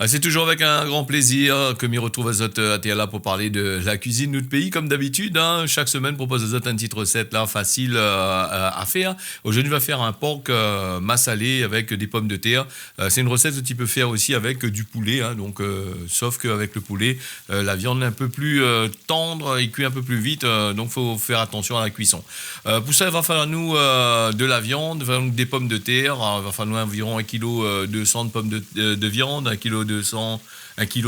C'est toujours avec un grand plaisir que m'y retrouve à Zot là pour parler de la cuisine de notre pays, comme d'habitude. Chaque semaine, propose à Zot une petite recette là, facile à faire. Aujourd'hui, on va faire un porc massalé avec des pommes de terre. C'est une recette que tu peux faire aussi avec du poulet. Sauf qu'avec le poulet, la viande est un peu plus tendre et cuit un peu plus vite. Donc, il faut faire attention à la cuisson. Pour ça, il va falloir nous de la viande, des pommes de terre. Il va falloir environ 1,2 kg de pommes de viande, 1 kilo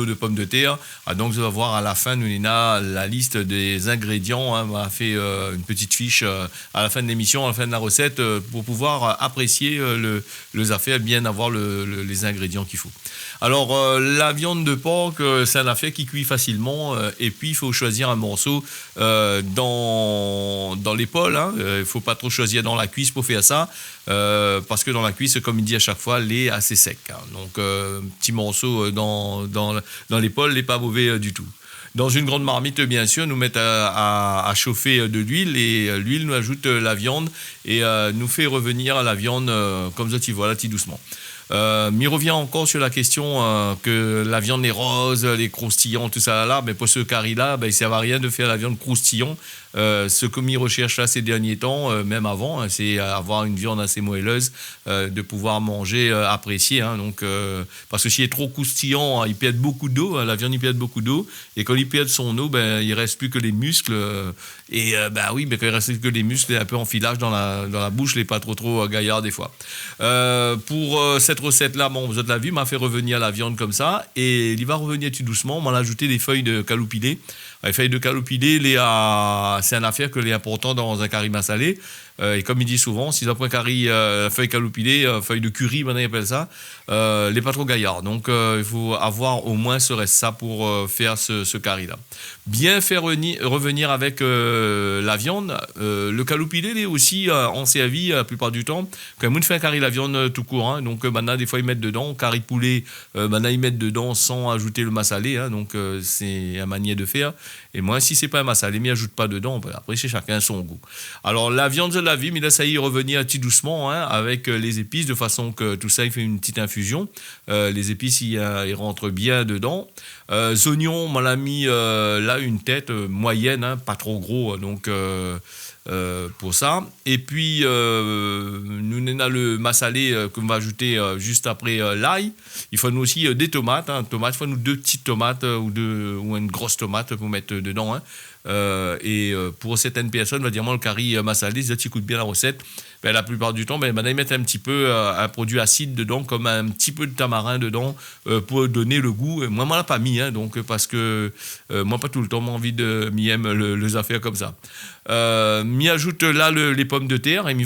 de pommes de terre. Donc, vous allez voir à la fin, nous avons la liste des ingrédients. On a fait une petite fiche à la fin de l'émission, à la fin de la recette, pour pouvoir apprécier les affaires, bien avoir les ingrédients qu'il faut. Alors, la viande de porc, c'est un affaire qui cuit facilement. Et puis, il faut choisir un morceau dans l'épaule. Il ne faut pas trop choisir dans la cuisse pour faire ça. Parce que dans la cuisse, comme il dit à chaque fois, l'est assez sec. Donc, petit morceau dans l'épaule n'est pas mauvais du tout. Dans une grande marmite, bien sûr, nous mettons à chauffer de l'huile et l'huile nous ajoute la viande et nous fait revenir la viande comme ça, tu vois là, tout doucement. M'y revient encore sur la question que la viande est rose, les croustillants, tout ça là, mais pour ce curry-là, il ne sert à rien de faire la viande croustillon. Ce que m'y recherche là ces derniers temps, même avant, c'est avoir une viande assez moelleuse, de pouvoir manger, apprécier. Parce que s'il est trop croustillant, il perd beaucoup d'eau, la viande il perd beaucoup d'eau, et quand il perd son eau, il reste plus que les muscles. Quand il reste que les muscles, il est un peu en filage dans la bouche, il n'est pas trop gaillard des fois. Pour cette recette-là, vous avez vu, m'a fait revenir la viande comme ça, et il va revenir tout doucement. On m'a ajouté des feuilles de caloupilé. Les feuilles de caloupilé, c'est une affaire que est important dans un curry massalé. Et comme il dit souvent, si vous prenez un curry feuille caloupilé, feuille de curry, maintenant il appelle ça, il n'est pas trop gaillard. Donc il faut avoir au moins ce reste ça pour faire ce curry-là. Bien faire revenir avec la viande. Le caloupilé, il est aussi en servi la plupart du temps. Quand on fait un curry la viande tout court, donc maintenant des fois ils mettent dedans, curry poulet, maintenant ils mettent dedans sans ajouter le massalé. C'est une manière de faire. Et moi, si c'est pas un massalé, mais ajoute pas dedans. Après, chez chacun son goût. Alors la viande, je l'ai vu, mais là ça y est revenir tout doucement avec les épices, de façon que tout ça, il fait une petite infusion. Les épices, ils rentrent bien dedans. Oignons, on l'a mis là une tête moyenne, pas trop gros, donc pour ça. Et puis nous avons le massalé qu'on va ajouter juste après l'ail. Il faut nous aussi des tomates. Il faut nous 2 petites tomates ou une grosse tomate pour mettre dedans. Pour certaines personnes, on va dire moi le curry massalé, ça coûte bien la recette. La plupart du temps, maintenant ils mettent un petit peu un produit acide dedans, comme un petit peu de tamarin dedans, pour donner le goût. Moi, on l'a pas mis, parce que moi, pas tout le temps, j'ai envie de m'y aime les affaires comme ça. M'y ajoute là les pommes de terre et m'y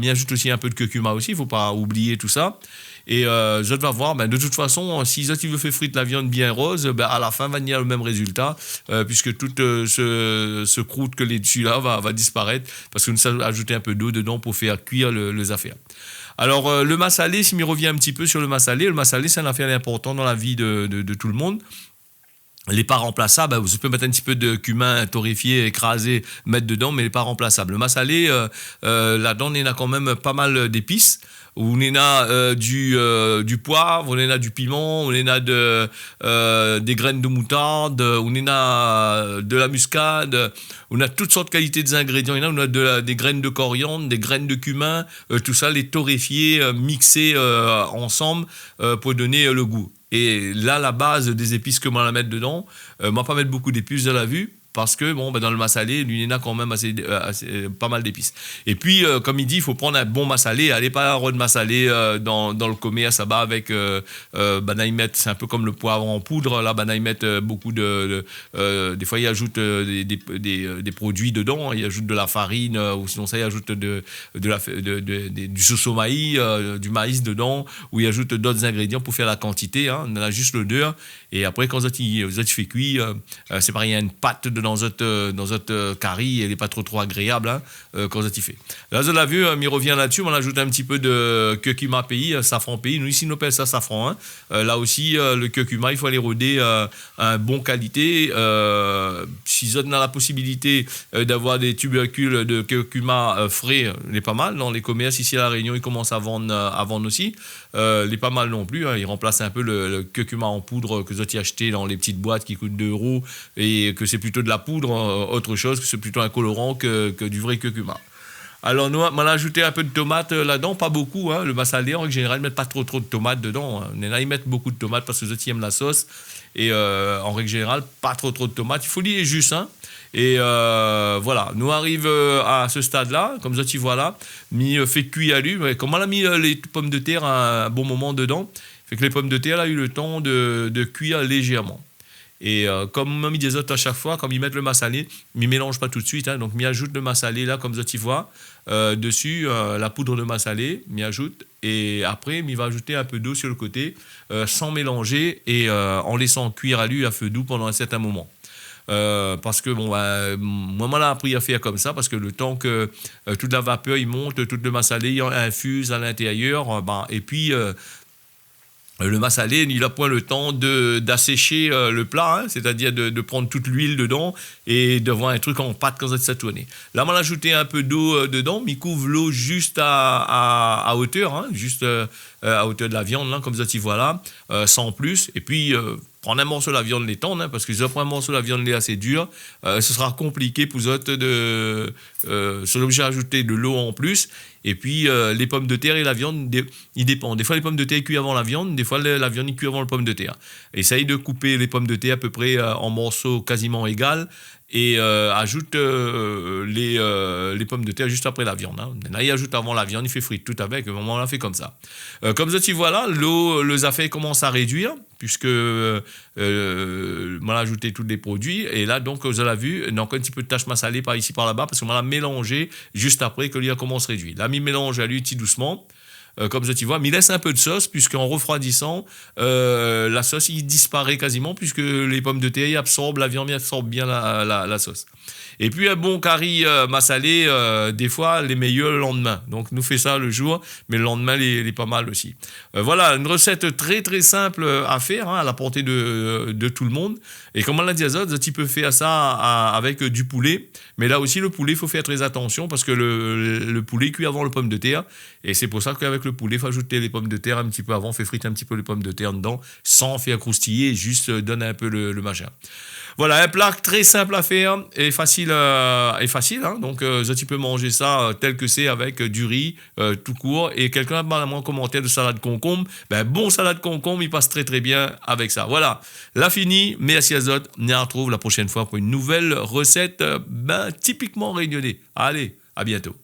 ajoute aussi un peu de curcuma aussi, il ne faut pas oublier tout ça. Et je vais voir, de toute façon, si tu veux faire frire la viande bien rose, à la fin, va y avoir le même résultat, puisque tout ce croûte que les dessus là va disparaître, parce que nous avons ajouté un peu d'eau dedans pour faire cuire les affaires. Alors, le massalé, si m'y revient un petit peu sur le massalé, c'est un affaire important dans la vie de tout le monde. Les pas remplaçables, vous pouvez mettre un petit peu de cumin torréfié, écrasé, mettre dedans, mais les pas remplaçables. Le massalé, là-dedans, on a quand même pas mal d'épices. On a du poivre, on a du piment, on a des graines de moutarde, on a de la muscade, on a toutes sortes de qualités d'ingrédients. On a des graines de coriandre, des graines de cumin, tout ça, les torréfiés, mixés ensemble pour donner le goût. Et là, la base des épices que moi, la mettre dedans, moi, pas mettre beaucoup d'épices de la vue, parce que dans le massalé, il y en a quand même assez, pas mal d'épices. Et puis, comme il dit, il faut prendre un bon massalé. Allez pas un de massalé dans le commerce, ça va avec, ils mettent, c'est un peu comme le poivre en poudre, là, ils mettent beaucoup des fois, ils ajoutent des produits dedans, ils ajoutent de la farine, ou sinon ça, ils ajoutent du sosomaï, du maïs dedans, ou ils ajoutent d'autres ingrédients pour faire la quantité, on a juste l'odeur. Et après, quand vous êtes fait cuire, c'est pareil, il y a une pâte de dans votre curry, elle n'est pas trop agréable hein, quand vous y fait. Là, vous l'avez vu, il revient là-dessus, on ajoute un petit peu de curcuma pays, safran pays. Nous, ici, on appelle ça safran. Hein. Là aussi, le curcuma, il faut aller rôder à bonne qualité. Si vous avez la possibilité d'avoir des tubercules de curcuma frais, il est pas mal. Dans les commerces, ici à La Réunion, ils commencent à vendre aussi. Il est pas mal non plus. Hein. Ils remplacent un peu le curcuma en poudre que vous avez acheté dans les petites boîtes qui coûtent 2 € et que c'est plutôt de la poudre, autre chose, que c'est plutôt un colorant que du vrai curcuma. Alors, nous, on a ajouté un peu de tomates là-dedans, pas beaucoup. Hein. Le massalé, en règle générale, ils ne mettent pas trop de tomates dedans. Hein. Là, ils mettent beaucoup de tomates parce que les autres, ils aiment la sauce. Et en règle générale, pas trop de tomates. Il faut lier juste. Hein. Et voilà, nous arrive à ce stade-là, comme ça, tu vois là, fait cuire à lui. Comme on a mis les pommes de terre un bon moment dedans, fait que les pommes de terre là, ont eu le temps de cuire légèrement. Et comme on mis des autres à chaque fois, comme ils mettent le massalé, ils ne mélangent pas tout de suite. Hein, donc, ils ajoutent le massalé là, comme ça, tu vois. Dessus, la poudre de massalé, m'y ajoute. Et après, il va ajouter un peu d'eau sur le côté, sans mélanger et en laissant cuire à lui à feu doux pendant un certain moment. Parce que bon, moi, on a appris à faire comme ça, parce que le temps que toute la vapeur il monte, toute le massalé il infuse à l'intérieur, et puis le massalé, il n'a point le temps d'assécher le plat, hein, c'est-à-dire de prendre toute l'huile dedans et de voir un truc en pâte quand ça tourne. Là, on a ajouté un peu d'eau dedans, mais il couvre l'eau juste à hauteur, hein, juste à hauteur de la viande, là, comme ça, tu vois là, sans plus. Et puis, prendre un morceau de la viande, l'étendre, hein, parce que si vous prenez un morceau de la viande assez dur, ce sera compliqué pour vous autres sur l'objet d'ajouter de l'eau en plus. Et puis, les pommes de terre et la viande, ils dépendent. Des fois, les pommes de terre cuisent avant la viande, des fois, la viande cuit avant les pommes de terre. Essaye de couper les pommes de terre à peu près en morceaux quasiment égaux et ajoute les pommes de terre juste après la viande. Hein. Là, il ajoute avant la viande, il fait frire tout avec. Au moment, on l'a fait comme ça. Comme ça, tu vois là, l'eau, les affaires commencent à réduire, puisque on a ajouté tous les produits. Et là, donc, vous avez vu, il y a encore un petit peu de tache massalée par ici, par là-bas, parce qu'on l'a mélangé juste après que l'eau commence à réduire. Là, il mélange à lui tout doucement. Comme ça, tu vois, mais il laisse un peu de sauce, puisqu'en refroidissant, la sauce, il disparaît quasiment, puisque les pommes de terre, ils absorbent, la viande, absorbe bien la sauce. Et puis, un bon curry massalé, des fois, les meilleurs le lendemain. Donc, nous fait ça le jour, mais le lendemain, il est pas mal aussi. Voilà, une recette très, très simple à faire, hein, à la portée de tout le monde. Et comme on l'a dit à Zod, tu peux faire ça avec du poulet. Mais là aussi, le poulet, il faut faire très attention, parce que le poulet cuit avant le pomme de terre. Et c'est pour ça qu'avec le poulet, il faut ajouter les pommes de terre un petit peu avant, fait friter un petit peu les pommes de terre dedans, sans faire croustiller, juste donner un peu le machin. Voilà, un plat très simple à faire et facile. Hein. Donc, tu peux manger ça tel que c'est avec du riz tout court. Et quelqu'un m'a demandé en commentaire de salade concombre. Bon salade concombre, il passe très très bien avec ça. Voilà, là fini. Merci à Zot. On se retrouve la prochaine fois pour une nouvelle recette typiquement réunionnais. Allez, à bientôt.